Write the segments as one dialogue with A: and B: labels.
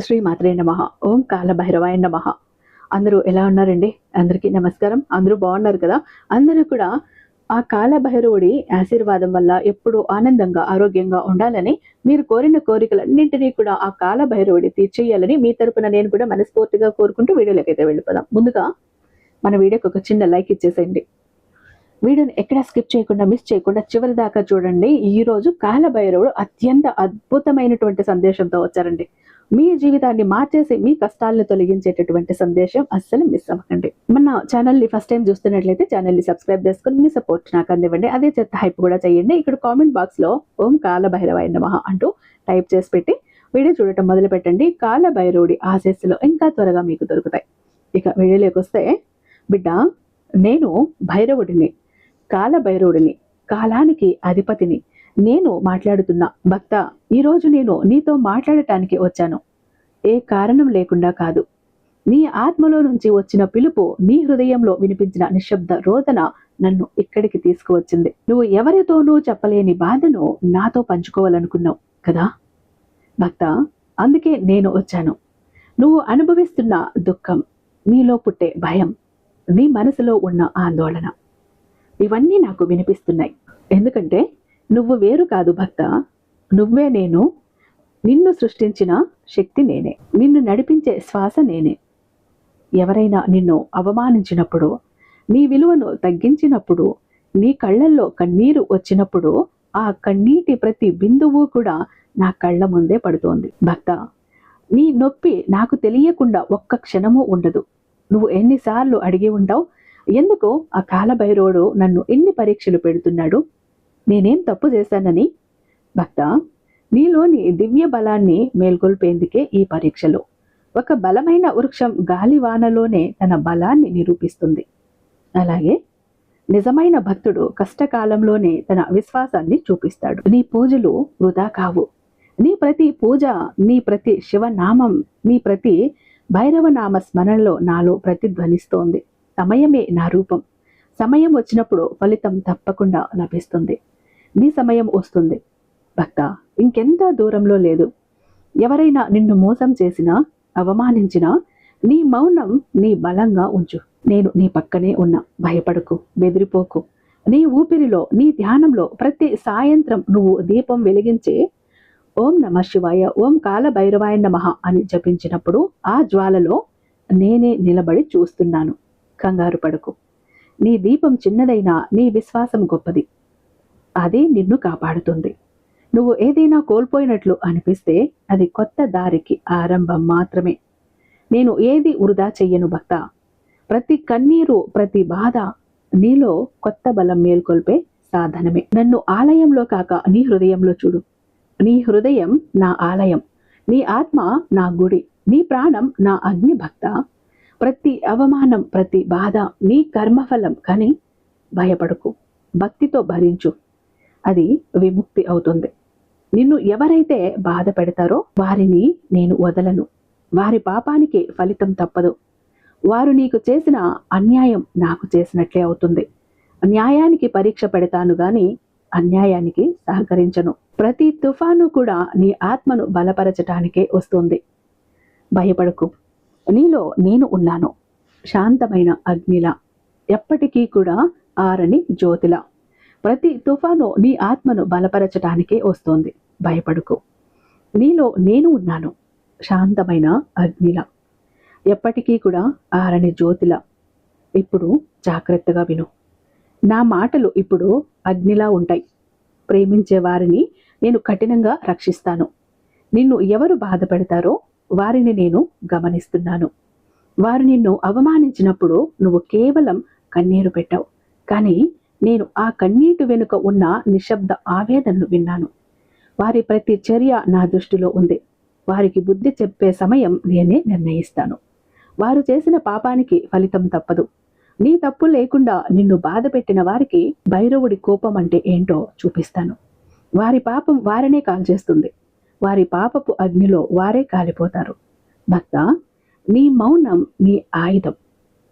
A: శ్రీ మాత్రే నమః. ఓం కాల భైరవాయ నమః. అందరూ ఎలా ఉన్నారండి? అందరికీ నమస్కారం. అందరూ బాగున్నారు కదా? అందరూ కూడా ఆ కాల భైరవుడి ఆశీర్వాదం వల్ల ఎప్పుడూ ఆనందంగా ఆరోగ్యంగా ఉండాలని, మీరు కోరిన కోరికలన్నింటినీ కూడా ఆ కాల భైరవుడి తీర్చేయాలని మీ తరపున నేను కూడా మనస్ఫూర్తిగా కోరుకుంటూ వీడియోలోకైతే వెళ్ళిపోదాం. ముందుగా మన వీడియోకి ఒక చిన్న లైక్ ఇచ్చేసేయండి. వీడియోని ఎక్కడా స్కిప్ చేయకుండా, మిస్ చేయకుండా చివరి దాకా చూడండి. ఈ రోజు కాల భైరవుడు అత్యంత అద్భుతమైనటువంటి సందేశంతో వచ్చారండి. మీ జీవితాన్ని మార్చేసి మీ కష్టాలను తొలగించేటటువంటి సందేశం అస్సలు మిస్ అవ్వకండి. మన ఛానల్ని ఫస్ట్ టైం చూస్తున్నట్లయితే ఛానల్ని సబ్స్క్రైబ్ చేసుకుని మీ సపోర్ట్ నాకు అందివ్వండి. అదే చెత్త హైప్ కూడా చేయండి. ఇక్కడ కామెంట్ బాక్స్ లో ఓం కాల భైరవాయ నమః అంటూ టైప్ చేసి పెట్టి వీడియో చూడటం మొదలు పెట్టండి. కాల భైరవుడి ఆశీస్సులు ఇంకా త్వరగా మీకు దొరుకుతాయి. ఇక వీడియోలోకి వస్తే, బిడ్డ, నేను భైరవుడిని, కాల భైరవుడిని, కాలానికి అధిపతిని. నేను మాట్లాడుతున్నా భక్త. ఈరోజు నేను నీతో మాట్లాడటానికి వచ్చాను. ఏ కారణం లేకుండా కాదు. నీ ఆత్మలో నుంచి వచ్చిన పిలుపు, నీ హృదయంలో వినిపించిన నిశ్శబ్ద రోదన నన్ను ఇక్కడికి తీసుకువచ్చింది. నువ్వు ఎవరితోనూ చెప్పలేని బాధను నాతో పంచుకోవాలనుకున్నావు కదా భక్త. అందుకే నేను వచ్చాను. నువ్వు అనుభవిస్తున్న దుఃఖం, నీలో పుట్టే భయం, నీ మనసులో ఉన్న ఆందోళన, ఇవన్నీ నాకు వినిపిస్తున్నాయి. ఎందుకంటే నువ్వు వేరు కాదు భక్త. నువ్వే నేను. నిన్ను సృష్టించిన శక్తి నేనే. నిన్ను నడిపించే శ్వాస నేనే. ఎవరైనా నిన్ను అవమానించినప్పుడు, నీ విలువను తగ్గించినప్పుడు, నీ కళ్ళల్లో కన్నీరు వచ్చినప్పుడు, ఆ కన్నీటి ప్రతి బిందువు కూడా నా కళ్ళ ముందే పడుతోంది భక్త. నీ నొప్పి నాకు తెలియకుండా ఒక్క క్షణము ఉండదు. నువ్వు ఎన్నిసార్లు అడిగి ఉంటావు, ఎందుకు ఆ కాలభైరవుడు నన్ను ఎన్ని పరీక్షలు పెడుతున్నాడు, నేనేం తప్పు చేశానని? భక్త, నీలోని దివ్య బలాన్ని మేల్కొల్పేందుకే ఈ పరీక్షలు. ఒక బలమైన వృక్షం గాలివానలోనే తన బలాన్ని నిరూపిస్తుంది. అలాగే నిజమైన భక్తుడు కష్టకాలంలోనే తన విశ్వాసాన్ని చూపిస్తాడు. నీ పూజలు వృధా కావు. నీ ప్రతి పూజ, నీ ప్రతి శివనామం, నీ ప్రతి భైరవనామ స్మరణలో నాలో ప్రతిధ్వనిస్తోంది. సమయమే నా రూపం. సమయం వచ్చినప్పుడు ఫలితం తప్పకుండా లభిస్తుంది. నీ సమయం వస్తుంది భక్త. ఇంకెంత దూరంలో లేదు. ఎవరైనా నిన్ను మోసం చేసినా, అవమానించినా, నీ మౌనం నీ బలంగా ఉంచు. నేను నీ పక్కనే ఉన్నా. భయపడకు, బెదిరిపోకు. నీ ఊపిరిలో, నీ ధ్యానంలో ప్రతి సాయంత్రం నువ్వు దీపం వెలిగించే ఓం నమ శివాయ, ఓం కాల భైరవాయ నమః అని జపించినప్పుడు ఆ జ్వాలలో నేనే నిలబడి చూస్తున్నాను. కంగారు పడకు. నీ దీపం చిన్నదైనా నీ విశ్వాసం గొప్పది. అదే నిన్ను కాపాడుతుంది. నువ్వు ఏదైనా కోల్పోయినట్లు అనిపిస్తే అది కొత్త దారికి ఆరంభం మాత్రమే. నేను ఏది వృధా చెయ్యను భక్త. ప్రతి కన్నీరు, ప్రతి బాధ నీలో కొత్త బలం మేల్కొల్పే సాధనమే. నన్ను ఆలయంలో కాక నీ హృదయంలో చూడు. నీ హృదయం నా ఆలయం, నీ ఆత్మ నా గుడి, నీ ప్రాణం నా అగ్ని భక్త. ప్రతి అవమానం, ప్రతి బాధ నీ కర్మఫలం. కానీ భయపడకు, భక్తితో భరించు. అది విముక్తి అవుతుంది. నిన్ను ఎవరైతే బాధ పెడతారో వారిని నేను వదలను. వారి పాపానికి ఫలితం తప్పదు. వారు నీకు చేసిన అన్యాయం నాకు చేసినట్లే అవుతుంది. న్యాయానికి పరీక్ష పెడతాను గాని అన్యాయానికి సహకరించను. ప్రతి తుఫాను కూడా నీ ఆత్మను బలపరచటానికే వస్తుంది. భయపడకు. నీలో నేను ఉన్నాను. శాంతమైన అగ్నిలా, ఎప్పటికీ కూడా ఆరని జ్యోతిలా. ప్రతి తుఫాను నీ ఆత్మను బలపరచటానికే వస్తోంది. భయపడకు. నీలో నేను ఉన్నాను. శాంతమైన అగ్నిలా, ఎప్పటికీ కూడా ఆరని జ్యోతిలా. ఇప్పుడు జాగ్రత్తగా విను. నా మాటలు ఇప్పుడు అగ్నిలా ఉంటాయి. ప్రేమించే వారిని నేను కఠినంగా రక్షిస్తాను. నిన్ను ఎవరు బాధ పెడతారో వారిని నేను గమనిస్తున్నాను. వారు నిన్ను అవమానించినప్పుడు నువ్వు కేవలం కన్నీరు పెట్టావు. కానీ నేను ఆ కన్నీటి వెనుక ఉన్న నిశ్శబ్ద ఆవేదనను విన్నాను. వారి ప్రతి చర్య నా దృష్టిలో ఉంది. వారికి బుద్ధి చెప్పే సమయం నేనే నిర్ణయిస్తాను. వారు చేసిన పాపానికి ఫలితం తప్పదు. నీ తప్పు లేకుండా నిన్ను బాధ పెట్టిన వారికి భైరవుడి కోపం అంటే ఏంటో చూపిస్తాను. వారి పాపం వారినే కాల్చేస్తుంది. వారి పాపపు అగ్నిలో వారే కాలిపోతారు. భక్త, నీ మౌనం నీ ఆయుధం.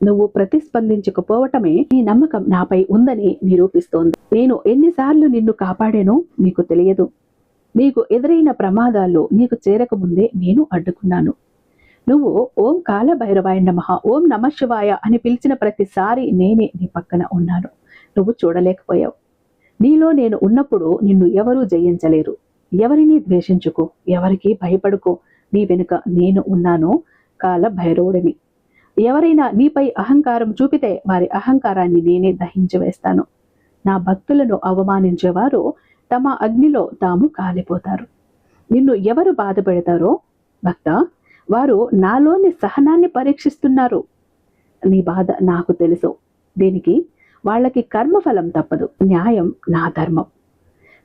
A: నువ్వు ప్రతిస్పందించకపోవటమే నీ నమ్మకం నాపై ఉందని నిరూపిస్తోంది. నేను ఎన్నిసార్లు నిన్ను కాపాడానో నీకు తెలియదు. నీకు ఎదురైన ప్రమాదాలు నీకు చేరకముందే నేను అడ్డుకున్నాను. నువ్వు ఓం కాలభైరవాయ నమః, ఓం నమఃశివాయ అని పిలిచిన ప్రతిసారి నేనే నీ పక్కన ఉన్నాను. నువ్వు చూడలేకపోయావు. నీలో నేను ఉన్నప్పుడు నిన్ను ఎవరూ జయించలేరు. ఎవరిని ద్వేషించుకో, ఎవరికి భయపడుకో. నీ వెనుక నేను ఉన్నాను, కాలభైరవుడిని. ఎవరైనా నీపై అహంకారం చూపితే వారి అహంకారాన్ని నేనే దహించి వేస్తాను. నా భక్తులను అవమానించేవారు తమ అగ్నిలో తాము కాలిపోతారు. నిన్ను ఎవరు బాధ పెడతారో భక్త, వారు నాలోని సహనాన్ని పరీక్షిస్తున్నారు. నీ బాధ నాకు తెలుసు. దీనికి వాళ్ళకి కర్మఫలం తప్పదు. న్యాయం నా ధర్మం.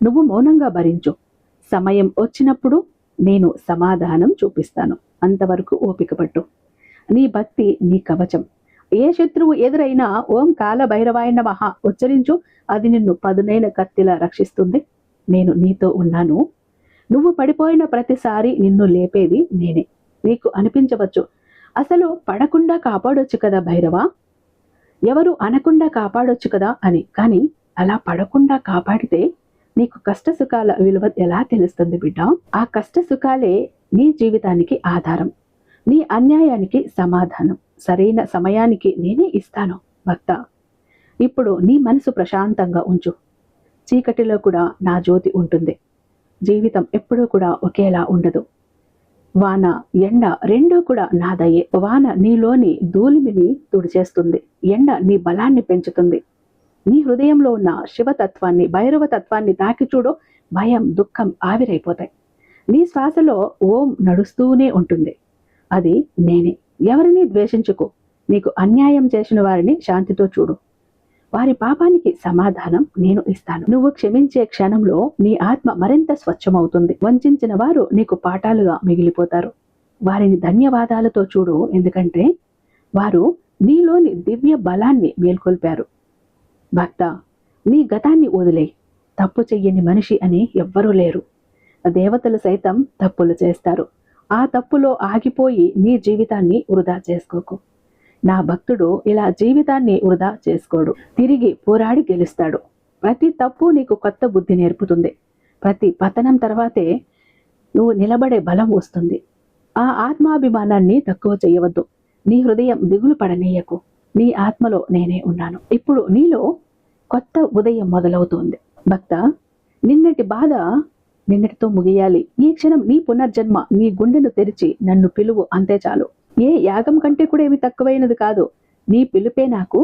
A: నువ్వు మౌనంగా భరించు. సమయం వచ్చినప్పుడు నేను సమాధానం చూపిస్తాను. అంతవరకు ఓపిక పట్టు. నీ భక్తి నీ కవచం. ఏ శత్రువు ఎదురైనా ఓం కాలభైరవాయ నమః ఉచ్చరించు. అది నిన్ను పదునైన కత్తిలా రక్షిస్తుంది. నేను నీతో ఉన్నాను. నువ్వు పడిపోయిన ప్రతిసారి నిన్ను లేపేది నేనే. నీకు అనిపించవచ్చు, అసలు పడకుండా కాపాడొచ్చు కదా భైరవా, ఎవరు అనకుండా కాపాడొచ్చు కదా అని. కానీ అలా పడకుండా కాపాడితే నీకు కష్ట సుఖాల విలువ ఎలా తెలుస్తుంది బిడ్డ? ఆ కష్ట సుఖాలే నీ జీవితానికి ఆధారం. నీ అన్యాయానికి సమాధానం సరైన సమయానికి నేనే ఇస్తాను భక్త. ఇప్పుడు నీ మనసు ప్రశాంతంగా ఉంచు. చీకటిలో కూడా నా జ్యోతి ఉంటుంది. జీవితం ఎప్పుడూ కూడా ఒకేలా ఉండదు. వాన ఎండ రెండూ కూడా నా దయే. వాన నీలోని ధూళిమిని తుడిచేస్తుంది. ఎండ నీ బలాన్ని పెంచుతుంది. నీ హృదయంలో ఉన్న శివతత్వాన్ని, భైరవ తత్వాన్ని తాకి చూడు. భయం, దుఃఖం ఆవిరైపోతాయి. నీ శ్వాసలో ఓం నడుస్తూనే ఉంటుంది. అది నేనే. ఎవరిని ద్వేషించుకో. నీకు అన్యాయం చేసిన వారిని శాంతితో చూడు. వారి పాపానికి సమాధానం నేను ఇస్తాను. నువ్వు క్షమించే క్షణంలో నీ ఆత్మ మరింత స్వచ్ఛమవుతుంది. వంచిన వారు నీకు పాఠాలుగా మిగిలిపోతారు. వారిని ధన్యవాదాలతో చూడు. ఎందుకంటే వారు నీలోని దివ్య బలాన్ని మేల్కొల్పారు. భక్త, నీ గతాన్ని వదిలే. తప్పు చెయ్యని మనిషి అని ఎవ్వరూ లేరు. దేవతలు సైతం తప్పులు చేస్తారు. ఆ తప్పులో ఆగిపోయి నీ జీవితాన్ని వృధా చేసుకోకు. నా భక్తుడు ఇలా జీవితాన్ని వృధా చేసుకోడు. తిరిగి పోరాడి గెలుస్తాడు. ప్రతి తప్పు నీకు కొత్త బుద్ధి నేర్పుతుంది. ప్రతి పతనం తర్వాతే నువ్వు నిలబడే బలం వస్తుంది. ఆ ఆత్మాభిమానాన్ని తక్కువ చేయవద్దు. నీ హృదయం దిగులు పడనీయకు. నీ ఆత్మలో నేనే ఉన్నాను. ఇప్పుడు నీలో కొత్త ఉదయం మొదలవుతుంది. భక్త, నిన్నటి బాధ నిన్నటితో ముగియాలి. ఈ క్షణం నీ పునర్జన్మ. నీ గుండెను తెరిచి నన్ను పిలువు, అంతే చాలు. ఏ యాగం కంటే కూడా ఏమి తక్కువైనది కాదు. నీ పిలుపే నాకు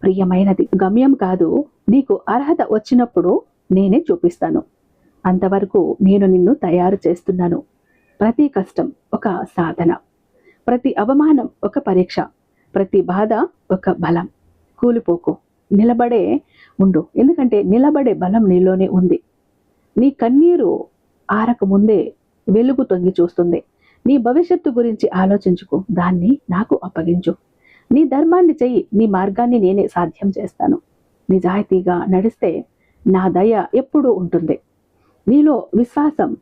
A: ప్రియమైనది. గమ్యం కాదు. నీకు అర్హత వచ్చినప్పుడు నేనే చూపిస్తాను. అంతవరకు నేను నిన్ను తయారు చేస్తున్నాను. ప్రతి కష్టం ఒక సాధన, ప్రతి అవమానం ఒక పరీక్ష, ప్రతి బాధ ఒక బలం. కూలిపోకు, నిలబడే ఉండు. ఎందుకంటే నిలబడే బలం నీలోనే ఉంది. నీ కన్నీరు ఆరక ముందే వెలుగు తొంగి చూస్తుంది. నీ భవిష్యత్తు గురించి ఆలోచించుకో. దాన్ని నాకు అప్పగించు. నీ ధర్మాన్ని చెయ్యి. నీ మార్గాన్ని నేనే సాధ్యం చేస్తాను. నిజాయితీగా నడిస్తే నా దయ ఎప్పుడూ ఉంటుంది. నీలో విశ్వాసం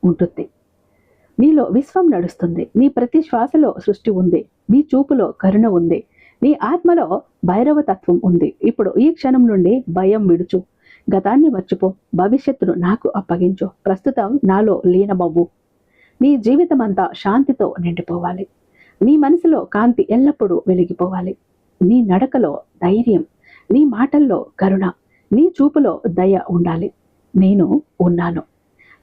A: ఉంటుంది. నీలో విశ్వం నడుస్తుంది. నీ ప్రతి శ్వాసలో సృష్టి ఉంది. నీ చూపులో కరుణ ఉంది. నీ ఆత్మలో భైరవ తత్వం ఉంది. ఇప్పుడు ఈ క్షణం నుండి భయం విడుచు. గతాన్ని మర్చిపో. భవిష్యత్తును నాకు అప్పగించు. ప్రస్తుతం నాలో లీనమవ్వు. నీ జీవితం అంతా శాంతితో నిండిపోవాలి. నీ మనసులో కాంతి ఎల్లప్పుడూ వెలిగిపోవాలి. నీ నడకలో ధైర్యం, నీ మాటల్లో కరుణ, నీ చూపులో దయ ఉండాలి. నేను ఉన్నాను.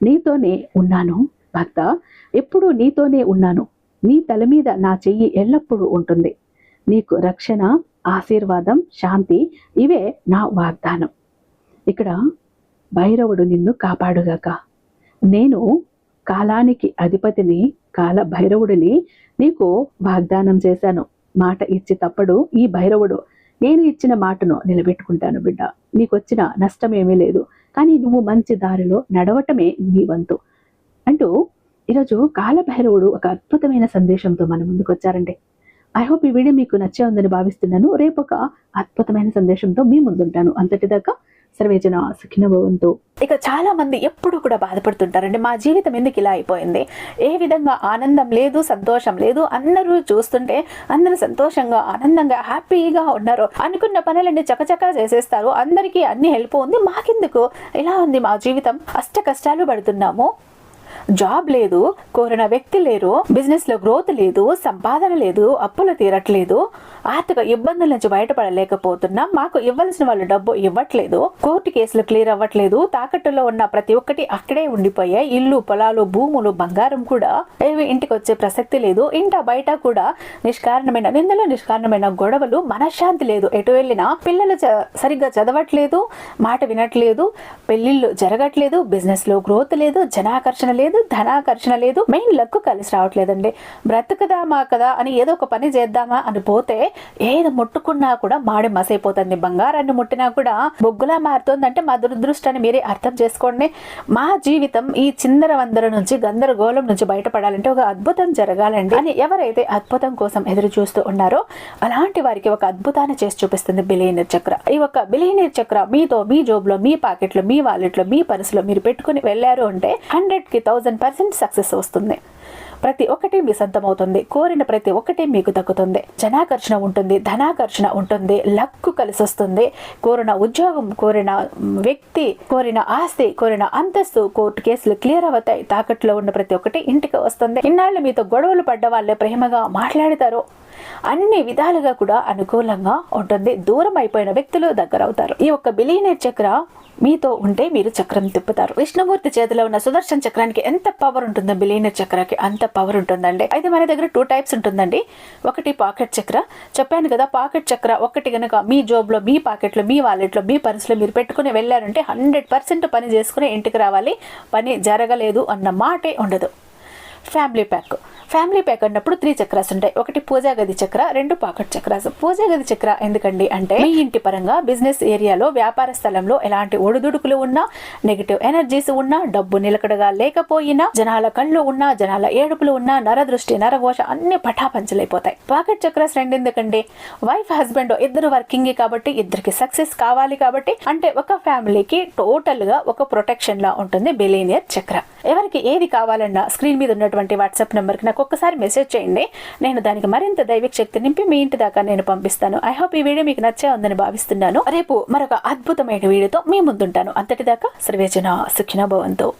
A: నీతోనే ఉన్నాను భక్త. ఎప్పుడూ నీతోనే ఉన్నాను. నీ తల మీద నా చెయ్యి ఎల్లప్పుడూ ఉంటుంది. నీకు రక్షణ, ఆశీర్వాదం, శాంతి ఇవే నా వాగ్దానం. ఇక్కడ భైరవుడు నిన్ను కాపాడుగాక. నేను కాలానికి అధిపతిని, కాల భైరవుడిని నీకు వాగ్దానం చేశాను. మాట ఇచ్చి తప్పడు ఈ భైరవుడు. నేను ఇచ్చిన మాటను నిలబెట్టుకుంటాను బిడ్డ. నీకొచ్చిన నష్టమేమీ లేదు. కానీ నువ్వు మంచి దారిలో నడవటమే నీ వంతు అంటూ ఈరోజు కాలభైరవుడు ఒక అద్భుతమైన సందేశంతో మన ముందుకు వచ్చారండి. ఐ హోప్ ఈ వీడియో మీకు నచ్చే ఉందని భావిస్తున్నాను. రేపు ఒక అద్భుతమైన సందేశంతో మీ ముందుంటాను. అంతటిదాకా సర్వేజన సుఖినో భవంతు. ఇక చాలా మంది ఎప్పుడు కూడా బాధపడుతుంటారండి, మా జీవితం ఎందుకు ఇలా అయిపోయింది, ఏ విధంగా ఆనందం లేదు, సంతోషం లేదు, అందరూ చూస్తుంటే అందరూ సంతోషంగా ఆనందంగా హ్యాపీగా ఉన్నారు, అనుకున్న పనులన్నీ చకచకా చేసేస్తారు, అందరికీ అన్ని హెల్ప్ ఉంది, మాకెందుకు ఇలా ఉంది మా జీవితం, అష్ట కష్టాలు పడుతున్నాము, జాబ్ లేదు, కోరిన వ్యక్తి లేరు, బిజినెస్ లో గ్రోత్ లేదు, సంపాదన లేదు, అప్పులు తీరట్లేదు, ఆర్థిక ఇబ్బందుల నుంచి బయటపడలేకపోతున్నాం, మాకు ఇవ్వాల్సిన వాళ్ళు డబ్బు ఇవ్వట్లేదు, కోర్టు కేసులు క్లియర్ అవ్వట్లేదు, తాకట్టులో ఉన్న ప్రతి ఒక్కటి అక్కడే ఉండిపోయాయి, ఇల్లు పొలాలు భూములు బంగారం కూడా ఏవి ఇంటికి వచ్చే ప్రసక్తి లేదు, ఇంట బయట కూడా నిష్కారణమైన నిందలు, నిష్కారణమైన గొడవలు, మనశ్శాంతి లేదు, ఎటు వెళ్ళినా పిల్లలు సరిగ్గా చదవట్లేదు, మాట వినట్లేదు, పెళ్లిళ్ళు జరగట్లేదు, బిజినెస్ లో గ్రోత్ లేదు, జనాకర్షణ లేదు, ధనాకర్షణ లేదు, మెయిన్ లక్ కలిసి రావట్లేదండి. బ్రతుకుదామా కదా అని ఏదో ఒక పని చేద్దామా అని పోతే ఏది ముట్టుకున్నా కూడా మాడి మసైపోతుంది, బంగారాన్ని ముట్టినా కూడా బొగ్గులా మారుతుందంటే మా దురదృష్టాన్ని మీరే అర్థం చేసుకోండి. మా జీవితం ఈ చిందర వందర నుంచి గందరగోళం నుంచి బయటపడాలంటే ఒక అద్భుతం జరగాలండి అని ఎవరైతే అద్భుతం కోసం ఎదురు చూస్తూ ఉన్నారో అలాంటి వారికి ఒక అద్భుతాన్ని చేసి చూపిస్తుంది బిలియనీర్ చక్ర. ఈ ఒక బిలియనీర్ చక్ర మీతో మీ జోబులో, మీ పాకెట్లో, మీ వాలెట్లో, మీ పర్సులో మీరు పెట్టుకుని వెళ్ళారు అంటే 100కి 1000% సక్సెస్ వస్తుంది. ప్రతి ఒక్కటి మీ సొంతమవుతుంది, కోరిన ప్రతి ఒక్కటి మీకు దక్కుతుంది, జనాకర్షణ ఉంటుంది, ధనాకర్షణ ఉంటుంది, లక్కు కలిసి వస్తుంది, కోరిన ఉద్యోగం, కోరిన వ్యక్తి, కోరిన ఆస్తి, కోరిన అంతస్తు, కోర్టు కేసులు క్లియర్ అవుతాయి, తాకట్లో ఉన్న ప్రతి ఒక్కటి ఇంటికి వస్తుంది, ఇన్నాళ్ళు మీతో గొడవలు పడ్డ వాళ్ళే ప్రేమగా మాట్లాడతారు, అన్ని విధాలుగా కూడా అనుకూలంగా ఉంటుంది, దూరం అయిపోయిన వ్యక్తులు దగ్గర అవుతారు. ఈ ఒక్క బిలియనీర్ చక్ర మీతో ఉంటే మీరు చక్రం తిప్పుతారు. విష్ణుమూర్తి చేతిలో ఉన్న సుదర్శన చక్రానికి ఎంత పవర్ ఉంటుందో బిలియనీర్ చక్రానికి అంత పవర్ ఉంటుందండి. అయితే మన దగ్గర 2 టైప్స్ ఉంటుందండి. ఒకటి పాకెట్ చక్ర, చెప్పాను కదా, పాకెట్ చక్ర ఒకటి గనక మీ జోబులో, మీ పాకెట్లో, మీ వాలెట్లో, మీ పర్సులో మీరు పెట్టుకుని వెళ్ళారంటే 100% పని చేసుకుని ఇంటికి రావాలి, పని జరగలేదు అన్న మాటే ఉండదు. ఫ్యామిలీ ప్యాక్ అన్నప్పుడు 3 చక్రాస్ ఉంటాయి. ఒకటి పూజా గది చక్ర, 2 పాకెట్ చక్రాస్. పూజా గది చక్ర ఎందుకండి అంటే మీ ఇంటి పరంగా బిజినెస్ ఏరియాలో, వ్యాపార స్థలంలో ఎలాంటి ఒడిదుడుకులు ఉన్నా, నెగిటివ్ ఎనర్జీస్ ఉన్నా, డబ్బు నిలకడగా లేకపోయినా, జనాల కళ్ళు ఉన్నా, జనాల ఏడుపులు ఉన్నా, నరదృష్టి, నరఘోష అన్ని పటాపంచలైపోతాయి. పాకెట్ చక్రాస్ 2 ఎందుకండి, వైఫ్ హస్బెండ్ ఇద్దరు వర్కింగ్ కాబట్టి, ఇద్దరికి సక్సెస్ కావాలి కాబట్టి, అంటే ఒక ఫ్యామిలీకి టోటల్ గా ఒక ప్రొటెక్షన్ లా ఉంటుంది బిలియనీర్ చక్ర. ఎవరికి ఏది కావాలన్నా స్క్రీన్ మీద ఉన్నటువంటి వాట్సాప్ నెంబర్ కి నాకు ఒక్కసారి మెసేజ్ చేయండి, నేను దానికి మరింత దైవిక శక్తి నింపి మీ ఇంటి దాకా నేను పంపిస్తాను. ఐ హోప్ ఈ వీడియో మీకు నచ్చే ఉందని భావిస్తున్నాను. రేపు మరొక అద్భుతమైన వీడియోతో మీ ముందుంటాను. అంతటిదాకా సర్వేజన సుఖినో భవంతు.